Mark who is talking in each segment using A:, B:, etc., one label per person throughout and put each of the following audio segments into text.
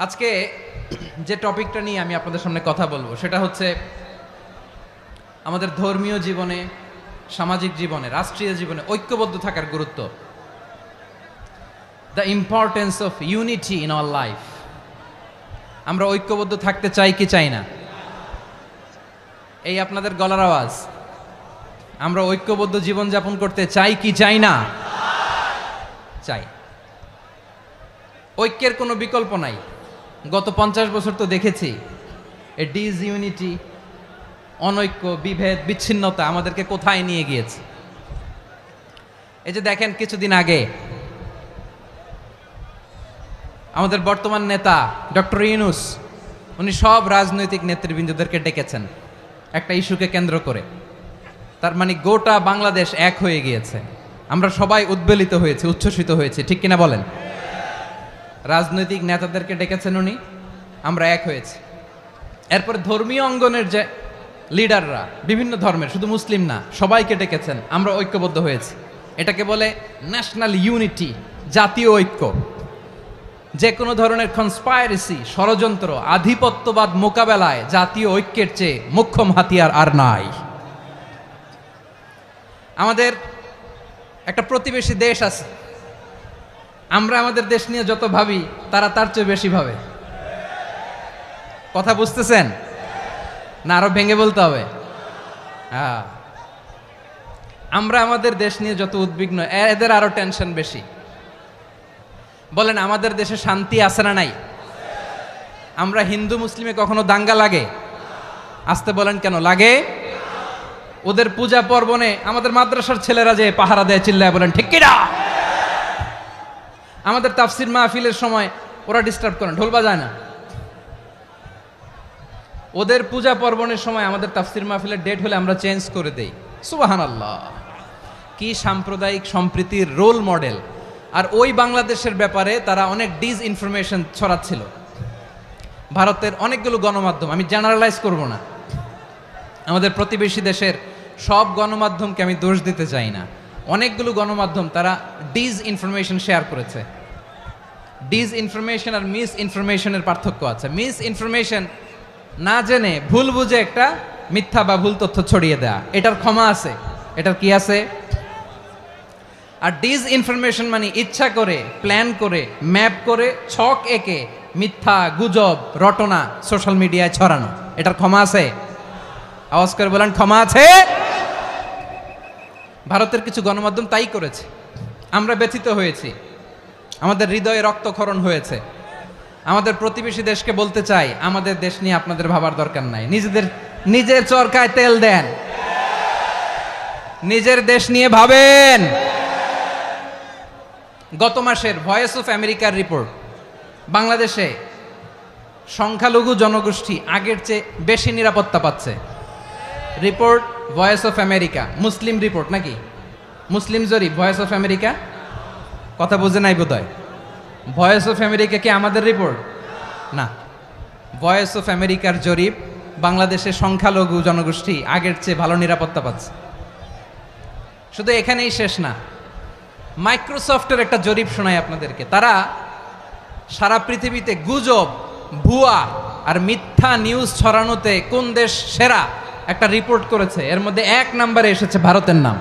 A: আজকে যে টপিকটা নিয়ে আমি আপনাদের সামনে কথা বলবো সেটা হচ্ছে আমাদের ধর্মীয় জীবনে, সামাজিক জীবনে, রাষ্ট্রীয় জীবনে ঐক্যবদ্ধ থাকার গুরুত্ব। The importance of unity in our life. আমরা ঐক্যবদ্ধ থাকতে চাই কি চাই না? এই আপনাদের গলার আওয়াজ। আমরা ঐক্যবদ্ধ জীবনযাপন করতে চাই কি চাই না? চাই। ঐক্যের কোনো বিকল্প নাই। গত 50 বছর তো দেখেছি এ ডিসইউনিটি, অনৈক্য, বিভেদ, বিচ্ছিন্নতা আমাদেরকে কোথায় নিয়ে গিয়েছে। এই যে দেখেন, কিছুদিন আগে আমাদের বর্তমান নেতা ডক্টর ইউনূস, উনি সব রাজনৈতিক নেতৃবৃন্দদেরকে ডেকেছেন একটা ইস্যুকে কেন্দ্র করে। তার মানে গোটা বাংলাদেশ এক হয়ে গিয়েছে। আমরা সবাই উদ্বেলিত হয়েছে, উচ্ছ্বসিত হয়েছে, ঠিক কিনা বলেন? রাজনৈতিক নেতাদেরকে ডেকেছেন উনি, আমরা এক হয়েছি। এরপর ধর্মীয় অঙ্গনের যে লিডাররা, বিভিন্ন ধর্মের, শুধু মুসলিম না, সবাইকে ডেকেছেন, আমরা ঐক্যবদ্ধ হয়েছি। এটাকে বলে ন্যাশনাল ইউনিটি, জাতীয় ঐক্য। যে কোনো ধরনের কনস্পাইরেসি, ষড়যন্ত্র, আধিপত্যবাদ মোকাবেলায় জাতীয় ঐক্যের চেয়ে মোক্ষম হাতিয়ার আর নাই। আমাদের একটা প্রতিবেশী দেশ আছে, আমরা আমাদের দেশ নিয়ে যত ভাবি তারা তার চেয়ে বেশি ভাবে। কথা বুঝতেছেন না? আরো ভেঙে বলতে হবে। আমরা আমাদের দেশ নিয়ে যত উদ্বিগ্ন, এদের আরো টেনশন বেশি। বলেন, আমাদের দেশে শান্তি আছে না নাই? আমরা হিন্দু মুসলিমে কখনো দাঙ্গা লাগে? আসতে বলেন, কেন লাগে? ওদের পূজা পর্বণে আমাদের মাদ্রাসার ছেলেরা যে পাহারা দেয়, চিল্লায় বলেন ঠিক কিনা? আমাদের তাফসির মাহফিলের সময় ওরা ডিস্টার্ব করেন, ঢোল বাজায় না। ওদের পূজা পর্বণের সময় আমাদের তাফসির মাহফিলের ডেট হলে আমরা চেঞ্জ করে দেই। সুবহানাল্লাহ! কি সাম্প্রদায়িক সম্প্রীতির রোল মডেল। আর ওই বাংলাদেশের ব্যাপারে তারা অনেক ডিসইনফরমেশন ছড়াচ্ছিল। ভারতের অনেকগুলো গণমাধ্যম, আমি জেনারেলাইজ করব না, আমাদের প্রতিবেশী দেশের সব গণমাধ্যমকে আমি দোষ দিতে চাই না, অনেকগুলো গণমাধ্যম তারা ডিসইনফরমেশন শেয়ার করেছে। ডিসইনফরমেশন আর মিস ইনফরমেশনের পার্থক্য আছে। মিস ইনফরমেশন না জেনে ভুল বুঝে একটা মিথ্যা বা ভুল তথ্য ছড়িয়ে দেয়া, এটার ক্ষমা আছে, এটার কি আছে? আর ডিসইনফরমেশন মানে ইচ্ছা করে, প্ল্যান করে, ম্যাপ করে, ছক এঁকে মিথ্যা, গুজব, রটনা সোশ্যাল মিডিয়ায় ছড়ানো, এটার ক্ষমা আছে? আওয়াজ করে বলেন, ক্ষমা আছে? ভারতের কিছু গণমাধ্যম তাই করেছে। আমরা ব্যথিত হয়েছি, আমাদের হৃদয়ে রক্তক্ষরণ হয়েছে। আমাদের প্রতিবেশী দেশকে বলতে চাই, আমাদের দেশ নিয়ে আপনাদের ভাবার দরকার নাই। নিজের চরকায় তেল দেন, নিজের দেশ নিয়ে ভাবেন। গত মাসের ভয়েস অফ আমেরিকার রিপোর্ট, বাংলাদেশে সংখ্যালঘু জনগোষ্ঠী আগের চেয়ে বেশি নিরাপত্তা পাচ্ছে। Report voice of America, Muslim report নাকি? মুসলিম জরিপ, ভয়েস অফ আমেরিকা। কথা বুঝে নাই বোধহয়। ভয়েস অফ আমেরিকা কি আমাদের রিপোর্ট? না, ভয়েস অফ আমেরিকার জরিপ, বাংলাদেশের সংখ্যালঘু জনগোষ্ঠী আগের চেয়ে ভালো নিরাপত্তা পাচ্ছে। শুধু এখানেই শেষ না, মাইক্রোসফটের একটা জরিপ শোনায় আপনাদেরকে। তারা সারা পৃথিবীতে গুজব, ভুয়া আর মিথ্যা নিউজ ছড়ানোতে কোন দেশ সেরা একটা রিপোর্ট করেছে। এর মধ্যে 1 নম্বরে এসেছে ভারতের নাম।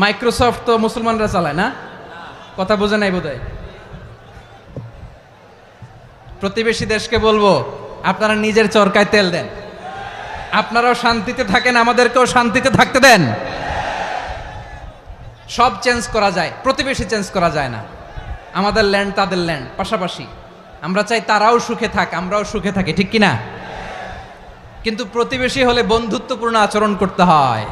A: মাইক্রোসফট তো মুসলমানরা চালায় না? কথা বোঝে নাই বোধহয়। প্রতিবেশী দেশকে বলবো, আপনারা নিজের চরকায় তেল দেন, আপনারাও শান্তিতে থাকেন, আমাদেরকেও শান্তিতে থাকতে দেন। সব চেঞ্জ করা যায়, প্রতিবেশী চেঞ্জ করা যায় না। আমাদের ল্যান্ড তাদের ল্যান্ড, পাশাপাশি। আমরা চাই তারাও সুখে থাক, আমরাও সুখে থাকি, ঠিক কিনা? কিন্তু প্রতিবেশী হলে বন্ধুত্বপূর্ণ আচরণ করতে হয়।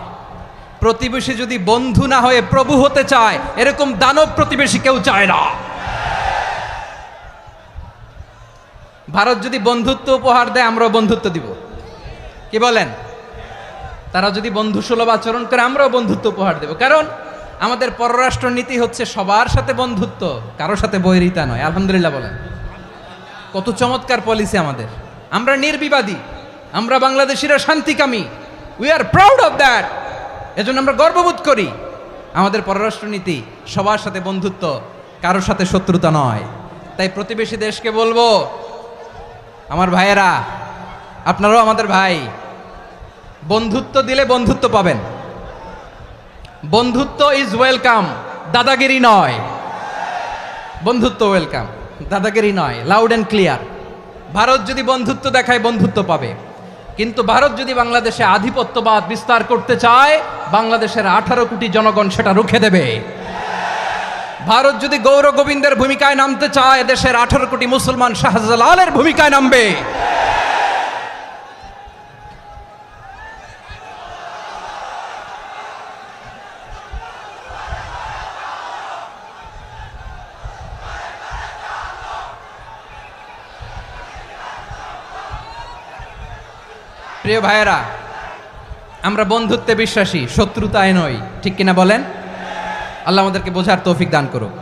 A: প্রতিবেশী যদি বন্ধু না হয়ে প্রভু হতে চায়, এরকম দানব প্রতিবেশী কেউ চায় না। ভারত যদি বন্ধুত্ব উপহার দেয়, আমরাও বন্ধুত্ব দিব। কি বলেন? তারা যদি বন্ধুসুলভ আচরণ করে, আমরাও বন্ধুত্ব উপহার দেব। কারণ আমাদের পররাষ্ট্র নীতি হচ্ছে সবার সাথে বন্ধুত্ব, কারোর সাথে বৈরিতা নয়। আলহামদুলিল্লাহ বলেন, কত চমৎকার পলিসি আমাদের। আমরা নির্বিবাদী, আমরা বাংলাদেশিরা শান্তিকামী। We are proud of that. এজন্য আমরা গর্ববোধ করি। আমাদের পররাষ্ট্র নীতি সবার সাথে বন্ধুত্ব, কারোর সাথে শত্রুতা নয়। তাই প্রতিবেশী দেশকে বলবো, আমার ভাইয়েরা, আপনারাও আমাদের ভাই, বন্ধুত্ব দিলে বন্ধুত্ব পাবেন। বন্ধুত্ব ইজ ওয়েলকাম, দাদাগিরি নয়। বন্ধুত্ব ওয়েলকাম, দাদাগিরি নয়, লাউড অ্যান্ড ক্লিয়ার। ভারত যদি বন্ধুত্ব দেখায় বন্ধুত্ব পাবে, কিন্তু ভারত যদি বাংলাদেশে আধিপত্যবাদ বিস্তার করতে চায়, বাংলাদেশের 18 কোটি জনগণ সেটা রুখে দেবে। ভারত যদি গৌর গোবিন্দের ভূমিকায় নামতে চায়, দেশের 18 কোটি মুসলমান শাহজালালের ভূমিকায় নামবে। প্রিয় ভাইয়েরা, আমরা বন্ধুত্বে বিশ্বাসী, শত্রুতায় নই, ঠিক কিনা বলেন? আল্লাহ আমাদেরকে বোঝার তৌফিক দান করুক।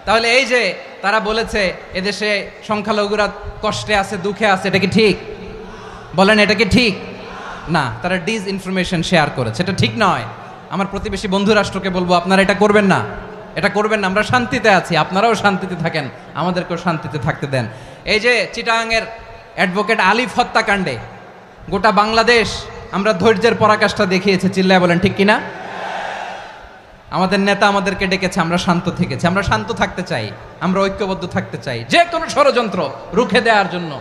A: তাহলে এই যে তারা বলেছে এদেশে সংখ্যালঘুরা কষ্টে আছে, দুঃখে আছে, এটা কি ঠিক? বলেন, এটা কি ঠিক? না, তারা ডিস ইনফরমেশন শেয়ার করেছে, এটা ঠিক নয়। আমার প্রতিবেশী বন্ধু রাষ্ট্রকে বলবো, আপনারা এটা করবেন না, এটা করবেন না। আমরা শান্তিতে আছি, আপনারাও শান্তিতে থাকেন, আমাদেরকেও শান্তিতে থাকতে দেন। এই যে চিটাগাংয়ের অ্যাডভোকেট আলিফ হত্যাকাণ্ডে গোটা বাংলাদেশ আমরা ধৈর্যের পরাকাষ্ঠা দেখিয়েছে, চিল্লায় বলেন ঠিক কিনা? আমাদের নেতা আমাদেরকে ডেকেছে, আমরা শান্ত থেকেছি। আমরা শান্ত থাকতে চাই, আমরা ঐক্যবদ্ধ থাকতে চাই। যে কোনো ষড়যন্ত্র রুখে দেওয়ার জন্য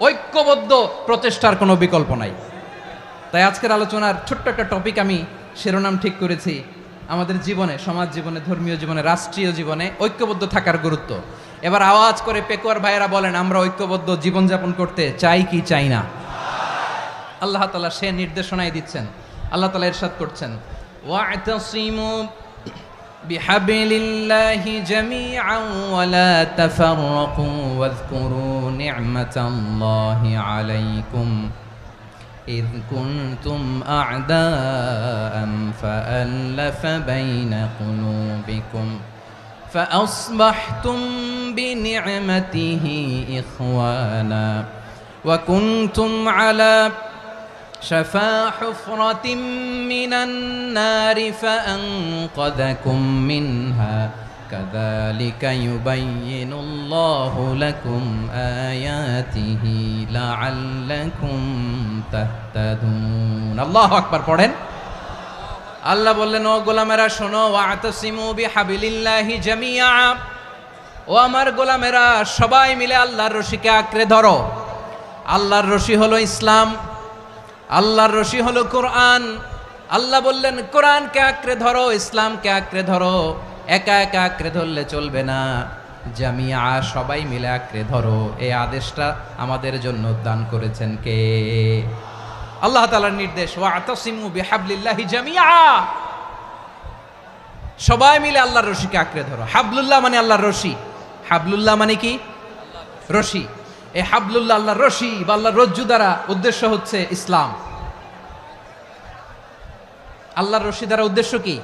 A: ঐক্যবদ্ধ প্রচেষ্টার কোনো বিকল্প নাই। তাই আজকের আলোচনার ছোট্ট একটা টপিক আমি শিরোনাম ঠিক করেছি, আমাদের জীবনে, সমাজ জীবনে, ধর্মীয় জীবনে, রাষ্ট্রীয় জীবনে ঐক্যবদ্ধ থাকার গুরুত্ব। এবার আওয়াজ করে পেকুয়ার ভাইয়েরা বলেন, আমরা ঐক্যবদ্ধ জীবনযাপন করতে চাই কি চাই না? আল্লাহ তাআলা সে নির্দেশনাই দিচ্ছেন। আল্লাহ তাআলা ইরশাদ করছেন, ওয়া'তাসিমু বিহাবলিল্লাহি জামিআন ওয়া লা তাফাররাকু ওয়াযকুরু নি'মাতাল্লাহি আলাইকুম إذ كنتم أعداء فألف بين قلوبكم فأصبحتم بنعمته إخوانا وكنتم على شفا حفرة من النار فأنقذكم منها كذلك يبين الله لكم آياته لعلكم تهتدون الله أكبر পড়েন। আল্লাহ বললেন, ও গোলামেরা শোনো, ওয়া'তাসিমু বিহাবলিল্লাহি জামিআ, ও আমার গোলামেরা সবাই মিলে আল্লাহর রশিকে আঁকড়ে ধরো। আল্লাহর রশি হলো ইসলাম, আল্লাহর রশি হলো কোরআন। আল্লাহ বললেন, কোরআনকে আঁকড়ে ধরো, ইসলামকে আঁকড়ে ধরো। একা একা আঁকড়ে ধরলে চলবে না, জামিয়া, সবাই মিলে আঁকড়ে ধরো। এই আদেশটা আমাদের জন্য দান করেছেন কে? আল্লাহ তাআলার নির্দেশ, ওয়া'তাসিমু বিহাবলিল্লাহি জামিআ, সবাই মিলে আল্লাহর রশিকে আঁকড়ে ধরো। হাবলুল্লাহ মানে আল্লাহর রশি। হাবলুল্লাহ মানে কি? রশি। এই হাবলুল্লাহ আল্লাহর রশি বা আল্লাহর রজ্জু দ্বারা উদ্দেশ্য হচ্ছে ইসলাম। আল্লাহর রশি দ্বারা উদ্দেশ্য কি?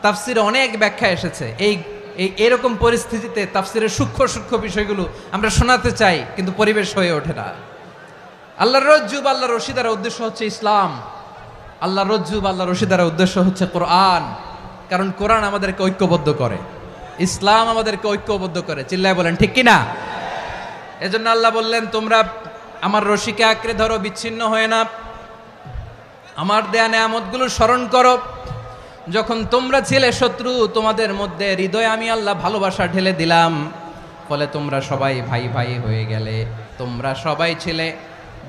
A: তাফসিরে অনেক ব্যাখ্যা এসেছে। এরকম পরিস্থিতিতে তাফসিরের সূক্ষ্ম সূক্ষ্ম বিষয়গুলো আমরা শোনাতে চাই, কিন্তু পরিবেশ হয়ে ওঠে না। আল্লাহর রজ্জু বা আল্লাহর রশি দ্বারা উদ্দেশ্য হচ্ছে ইসলাম। আল্লাহর রজ্জু বা আল্লাহর রশি দ্বারা উদ্দেশ্য হচ্ছে কোরআন, কারণ কোরআন আমাদেরকে ঐক্যবদ্ধ করে, ইসলাম আমাদেরকে ঐক্যবদ্ধ করে। চিল্লায় বলেন ঠিক কিনা? এজন্য আল্লাহ বললেন, তোমরা আমার রশিকে আঁকড়ে ধরো, বিচ্ছিন্ন হয়ে না। আমার দেয়া নেয়ামতগুলো স্মরণ করো। যখন তোমরা ছিলে শত্রু, তোমাদের মধ্যে হৃদয়ে আমি আল্লাহ ভালোবাসা ঢেলে দিলাম, ফলে তোমরা সবাই ভাই ভাই হয়ে গেলে। তোমরা সবাই ছিলে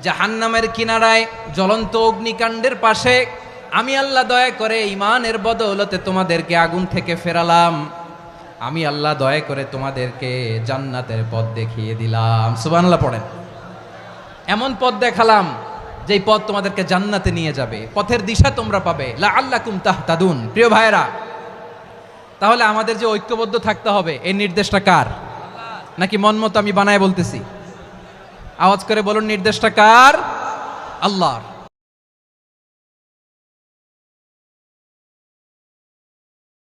A: জাহান্নামের কিনারায়, জ্বলন্ত অগ্নিকাণ্ডের পাশে। আমি আল্লাহ দয়া করে ঈমানের বদৌলতে তোমাদেরকে আগুন থেকে ফেরালাম। আমি আল্লাহ দয়া করে তোমাদেরকে জান্নাতের পথ দেখিয়ে দিলাম। সুবহানাল্লাহ পড়েন। এমন পথ দেখালাম যেই পথ তোমাদেরকে জান্নাতে নিয়ে যাবে, পথের দিশা তোমরা পাবে। লাআল্লাকুম তাহতাদুন। প্রিয় ভাইয়েরা, তাহলে আমাদের যে ঐক্যবদ্ধ থাকতে হবে, এই নির্দেশটা কার? নাকি মন মতো আমি বানায় বলতেছি? আওয়াজ করে বলুন, নির্দেশটা কার? আল্লাহর।